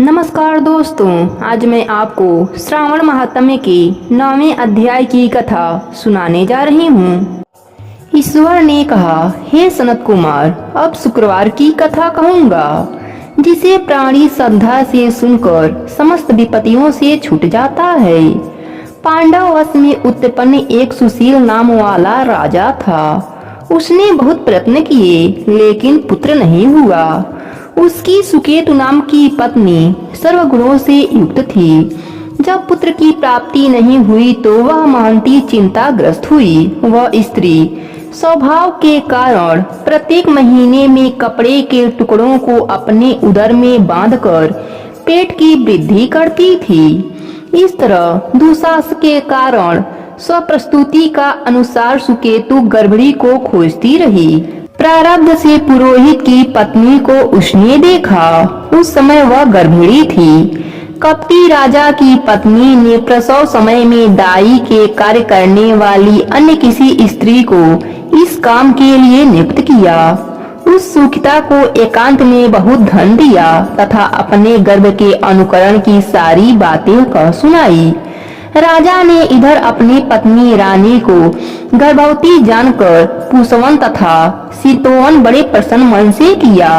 नमस्कार दोस्तों, आज मैं आपको श्रावण महात्म्य के 9वें अध्याय की कथा सुनाने जा रही हूँ। ईश्वर ने कहा, हे सनत कुमार, अब शुक्रवार की कथा कहूँगा, जिसे प्राणी श्रद्धा से सुनकर समस्त विपत्तियों से छूट जाता है। पांडव वंश में उत्पन्न एक सुशील नाम वाला राजा था। उसने बहुत प्रयत्न किए लेकिन पुत्र नहीं हुआ। उसकी सुकेतु नाम की पत्नी सर्वगुणों से युक्त थी। जब पुत्र की प्राप्ति नहीं हुई तो वह महंती चिंताग्रस्त हुई। वह स्त्री स्वभाव के कारण प्रत्येक महीने में कपड़े के टुकड़ों को अपने उदर में बांधकर पेट की वृद्धि करती थी। इस तरह दुस्साहस के कारण स्वप्रस्तुति का अनुसार सुकेतु गर्भणी को खोजती रही। प्रारब्ध से पुरोहित की पत्नी को उसने देखा। उस समय वह गर्भिणी थी। कपटी राजा की पत्नी ने प्रसव समय में दाई के कार्य करने वाली अन्य किसी स्त्री को इस काम के लिए नियुक्त किया। उस सुखिता को एकांत में बहुत धन दिया तथा अपने गर्भ के अनुकरण की सारी बातें कह सुनाई। राजा ने इधर अपनी पत्नी रानी को गर्भवती जानकर पुष्पवन तथा शीतोवन बड़े प्रसन्न मन से किया।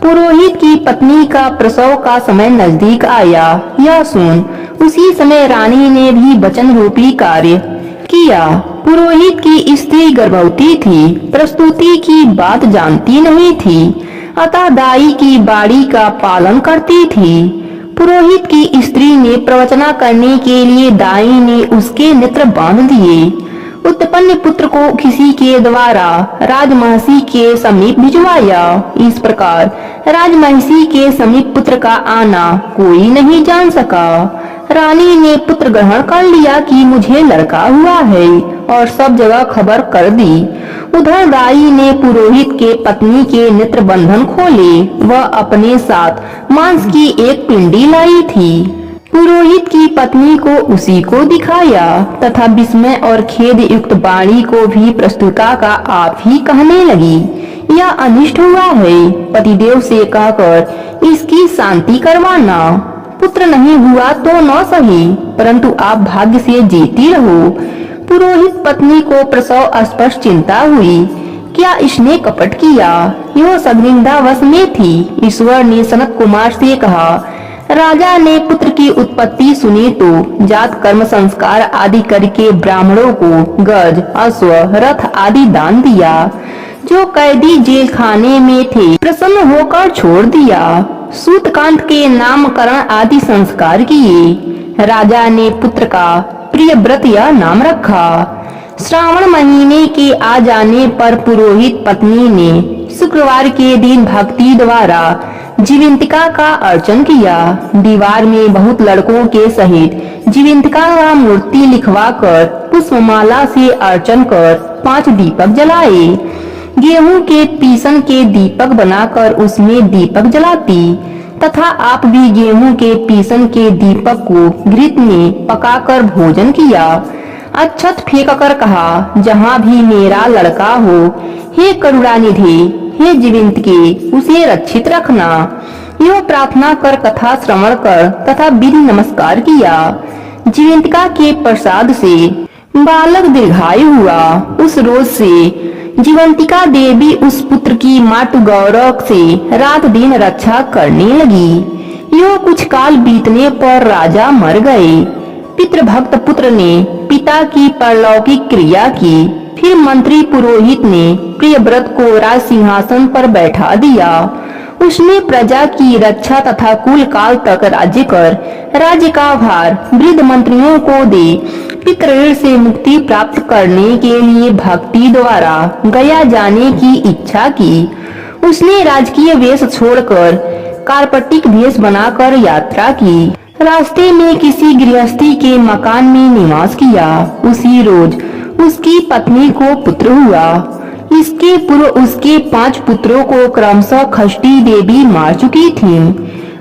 पुरोहित की पत्नी का प्रसव का समय नजदीक आया। यह सुन उसी समय रानी ने भी वचन रूपी कार्य किया। पुरोहित की स्त्री गर्भवती थी, प्रस्तुति की बात जानती नहीं थी, अतः दाई की बाड़ी का पालन करती थी। पुरोहित की स्त्री ने प्रवचना करने के लिए दाई ने उसके नेत्र बांध दिए। उत्पन्न पुत्र को किसी के द्वारा राजमहिषी के समीप भिजवाया। इस प्रकार राजमहिषी के समीप पुत्र का आना कोई नहीं जान सका। रानी ने पुत्र ग्रहण कर लिया कि मुझे लड़का हुआ है और सब जगह खबर कर दी। उधर दाई ने पुरोहित के पत्नी के नेत्र बंधन खोले। वह अपने साथ मांस की एक पिंडी लाई थी। पुरोहित की पत्नी को उसी को दिखाया तथा विस्मय और खेद युक्त वाणी को भी प्रस्तुता का आप ही कहने लगी। यह अनिष्ट हुआ है, पतिदेव से कहकर इसकी शांति करवाना। पुत्र नहीं हुआ तो न सही, परंतु आप भाग्य से जीती रहो। पुरोहित पत्नी को प्रसव स्पर्श चिंता हुई, क्या इसने कपट किया? यह सद्निंदावश में थी। ईश्वर ने सनत कुमार से कहा, राजा ने पुत्र की उत्पत्ति सुनी तो जात कर्म संस्कार आदि करके ब्राह्मणों को गज, अश्व, रथ आदि दान दिया। जो कैदी जेल खाने में थे प्रसन्न होकर छोड़ दिया। सूतकांत के नामकरण आदि संस्कार किए। राजा ने पुत्र का प्रिय व्रत यह नाम रखा। श्रावण महीने के आ जाने पर पुरोहित पत्नी ने शुक्रवार के दिन भक्ति द्वारा जीवंतिका का अर्चन किया। दीवार में बहुत लड़कों के सहित जीवंतिका का मूर्ति लिखवाकर पुष्पमाला से अर्चन कर 5 दीपक जलाए। गेहूं के पीसन के दीपक बनाकर उसमें दीपक जलाती तथा आप भी गेहूं के पीसन के दीपक को घृत में पकाकर भोजन किया। अक्षत फेंककर कहा, जहाँ भी मेरा लड़का हो, हे करुणानिधि, हे जीवंत के उसे रक्षित रखना। यह प्रार्थना कर कथा श्रवण कर तथा विधि नमस्कार किया। जीवंतिका के प्रसाद से बालक दीर्घायु हुआ। उस रोज से जीवंतिका देवी उस पुत्र की मातु गौरव से रात दिन रक्षा करने लगी। यह कुछ काल बीतने पर राजा मर गए। पितृभक्त पुत्र ने पिता की परलौकिक क्रिया की। फिर मंत्री पुरोहित ने प्रियव्रत को राज सिंहासन पर बैठा दिया। उसने प्रजा की रक्षा तथा कुल काल तक राज्य कर राज्य का भार वृद्ध मंत्रियों को दे पितृऋण से मुक्ति प्राप्त करने के लिए भक्ति द्वारा गया जाने की इच्छा की। उसने राजकीय वेश छोड़कर कार्पटिक वेश बनाकर यात्रा की। रास्ते में किसी गृहस्थी के मकान में निवास किया। उसी रोज उसकी पत्नी को पुत्र हुआ। इसके पूर्व उसके 5 पुत्रों को क्रमशः खष्टी देवी मार चुकी थी,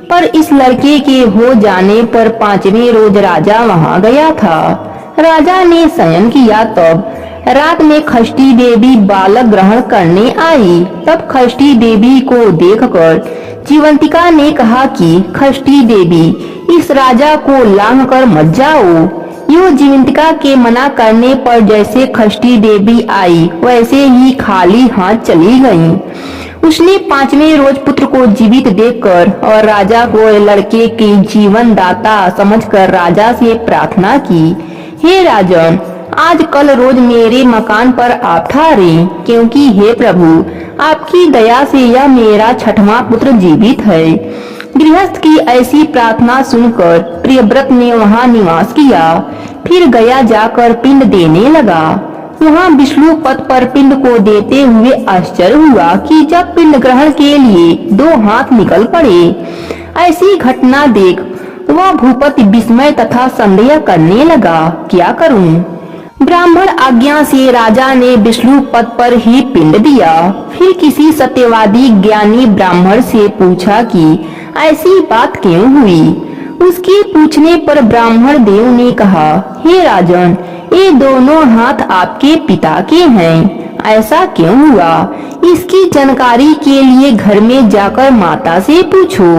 पर इस लड़के के हो जाने पर 5वें रोज राजा वहां गया था। राजा ने शयन किया, तब रात में खष्टी देवी बालक ग्रहण करने आई। तब खष्टी देवी को देखकर जीवंतिका ने कहा कि खष्टी देवी, इस राजा को लांघ कर मत जाओ। यूं जीवंतिका के मना करने पर जैसे खष्टी देवी आई वैसे ही खाली हाथ चली गईं। उसने 5वें रोज पुत्र को जीवित देखकर और राजा को लड़के के जीवन दाता समझकर राजा से प्रार्थना की, हे राजन, आज कल रोज मेरे मकान पर आप ठहरे, क्योंकि हे प्रभु, आपकी दया से यह मेरा 6वां पुत्र जीवित है। गृहस्थ की ऐसी प्रार्थना सुनकर प्रियव्रत ने वहां निवास किया। फिर गया जाकर पिंड देने लगा। वहां विष्णु पद पर पिंड को देते हुए आश्चर्य हुआ कि जब पिंड ग्रहण के लिए 2 हाथ निकल पड़े। ऐसी घटना देख वह भूपति विस्मय तथा संदेह करने लगा, क्या करूं? ब्राह्मण आज्ञा से राजा ने विष्णु पद पर ही पिंड दिया। फिर किसी सत्यवादी ज्ञानी ब्राह्मण से पूछा कि ऐसी बात क्यों हुई। उसके पूछने पर ब्राह्मण देव ने कहा, हे राजन, ये दोनों हाथ आपके पिता के हैं। ऐसा क्यों हुआ, इसकी जानकारी के लिए घर में जाकर माता से पूछो।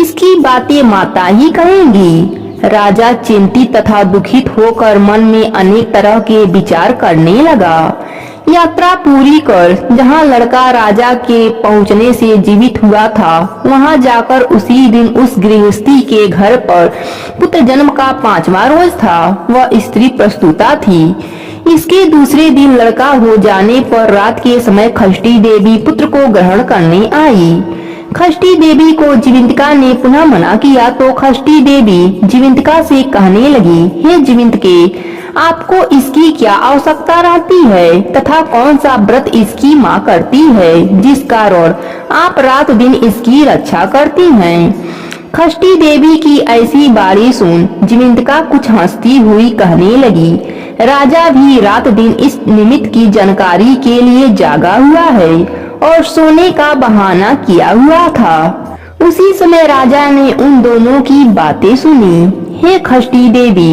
इसकी बातें माता ही कहेंगी। राजा चिंतित तथा दुखित होकर मन में अनेक तरह के विचार करने लगा। यात्रा पूरी कर जहां लड़का राजा के पहुंचने से जीवित हुआ था, वहां जाकर उसी दिन उस गृहस्थी के घर पर पुत्र जन्म का 5वां रोज था। वह स्त्री प्रस्तुता थी। इसके दूसरे दिन लड़का हो जाने पर रात के समय खष्टी देवी पुत्र को ग्रहण करने आई। खष्टी देवी को जीवंतिका ने पुनः मना किया तो खष्टी देवी जीवंतिका से कहने लगी, हे जीवंतिके, आपको इसकी क्या आवश्यकता रहती है तथा कौन सा व्रत इसकी माँ करती है जिस कारण आप रात दिन इसकी रक्षा करती हैं। खष्टी देवी की ऐसी बारी सुन जीवंतिका कुछ हंसती हुई कहने लगी, राजा भी रात दिन इस निमित्त की जानकारी के लिए जागा हुआ है और सोने का बहाना किया हुआ था। उसी समय राजा ने उन दोनों की बातें सुनी। हे खष्टी देवी,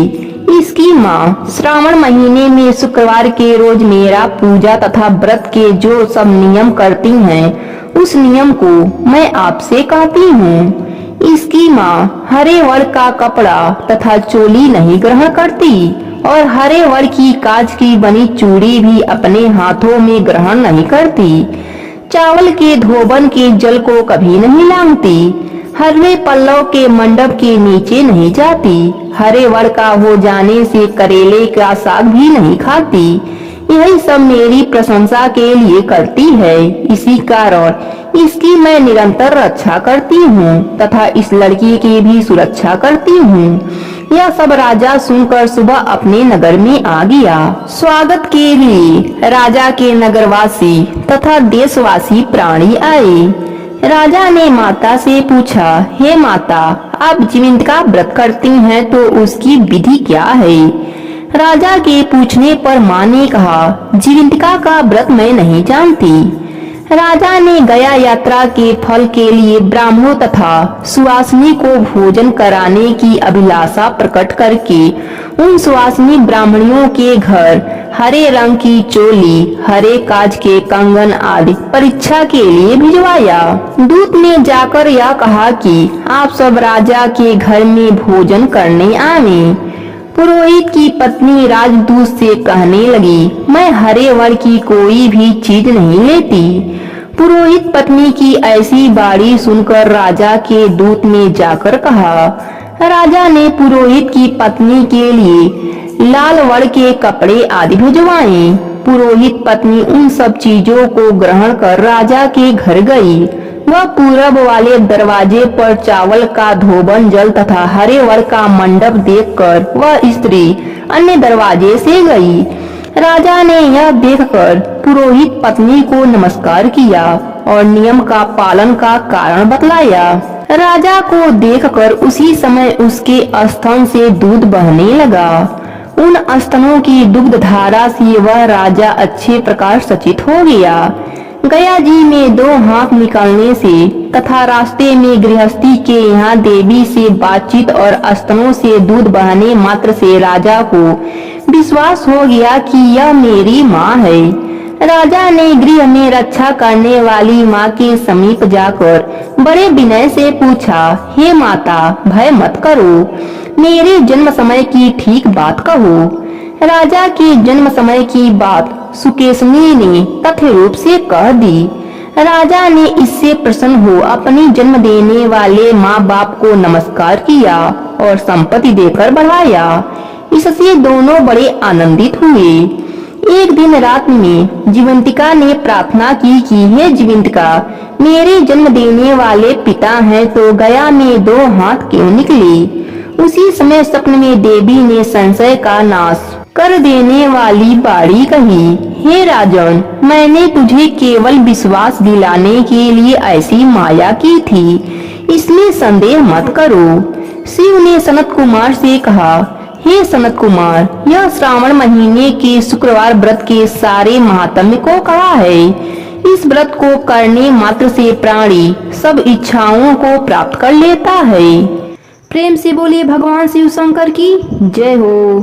इसकी माँ श्रावण महीने में शुक्रवार के रोज मेरा पूजा तथा व्रत के जो सब नियम करती हैं, उस नियम को मैं आपसे कहती हूँ। इसकी माँ हरे वर्ण का कपड़ा तथा चोली नहीं ग्रहण करती और हरे वर्ण की कांच की बनी चूड़ी भी अपने हाथों में ग्रहण नहीं करती। चावल के धोबन के जल को कभी नहीं लांघती। हरे पल्लव के मंडप के नीचे नहीं जाती। हरे वर्ण का हो जाने से करेले का साग भी नहीं खाती। यही सब मेरी प्रशंसा के लिए करती है। इसी कारण इसकी मैं निरंतर रक्षा करती हूँ तथा इस लड़की की भी सुरक्षा करती हूँ। यह सब राजा सुनकर सुबह अपने नगर में आ गया। स्वागत के लिए राजा के नगरवासी तथा देशवासी प्राणी आए। राजा ने माता से पूछा, हे माता, आप जीवंतिका व्रत करती हैं तो उसकी विधि क्या है? राजा के पूछने पर माँ ने कहा, जीवंतिका का व्रत मैं नहीं जानती। राजा ने गया यात्रा के फल के लिए ब्राह्मणों तथा सुवासिनी को भोजन कराने की अभिलाषा प्रकट करके उन सुवासिनी ब्राह्मणियों के घर हरे रंग की चोली, हरे काज के कंगन आदि परीक्षा के लिए भिजवाया। दूत ने जाकर यह कहा कि आप सब राजा के घर में भोजन करने आवे। पुरोहित की पत्नी राजदूत से कहने लगी, मैं हरे वर्ण की कोई भी चीज नहीं लेती। पुरोहित पत्नी की ऐसी बारी सुनकर राजा के दूत ने जाकर कहा। राजा ने पुरोहित की पत्नी के लिए लाल वर्ण के कपड़े आदि भिजवाए। पुरोहित पत्नी उन सब चीजों को ग्रहण कर राजा के घर गई। वह पूरब वाले दरवाजे पर चावल का धोबन जल तथा हरे वर्ण का मंडप देखकर वह स्त्री अन्य दरवाजे से गई। राजा ने यह देखकर पुरोहित पत्नी को नमस्कार किया और नियम का पालन का कारण बतलाया। राजा को देखकर उसी समय उसके स्तन से दूध बहने लगा। उन स्तनों की दुग्ध धारा से वह राजा अच्छे प्रकार सचेत हो गया। गया जी में 2 हाथ निकलने से तथा रास्ते में गृहस्थी के यहाँ देवी से बातचीत और स्तनों से दूध बहने मात्र से राजा को विश्वास हो गया कि यह मेरी माँ है। राजा ने गृह में रक्षा करने वाली माँ के समीप जाकर बड़े विनय से पूछा, हे माता, भय मत करो, मेरे जन्म समय की ठीक बात कहो। राजा के जन्म समय की बात सुकेशनी ने तथ्य रूप से कह दी। राजा ने इससे प्रसन्न हो अपनी जन्म देने वाले माँ बाप को नमस्कार किया और संपत्ति देकर बढ़ाया। इससे दोनों बड़े आनंदित हुए। एक दिन रात में जीवंतिका ने प्रार्थना की कि हे जीवंतिका, मेरे जन्म देने वाले पिता हैं तो गया में 2 हाथ क्यों निकले। उसी समय स्वप्न में देवी ने संशय का नाश कर देने वाली बाड़ी कही, हे राजन, मैंने तुझे केवल विश्वास दिलाने के लिए ऐसी माया की थी, इसमें संदेह मत करो। शिव ने सनत कुमार से कहा, हे सनत कुमार, यह श्रावण महीने के शुक्रवार व्रत के सारे महात्म्य को कहा है। इस व्रत को करने मात्र से प्राणी सब इच्छाओं को प्राप्त कर लेता है। प्रेम से बोलिए भगवान शिव शंकर की जय हो।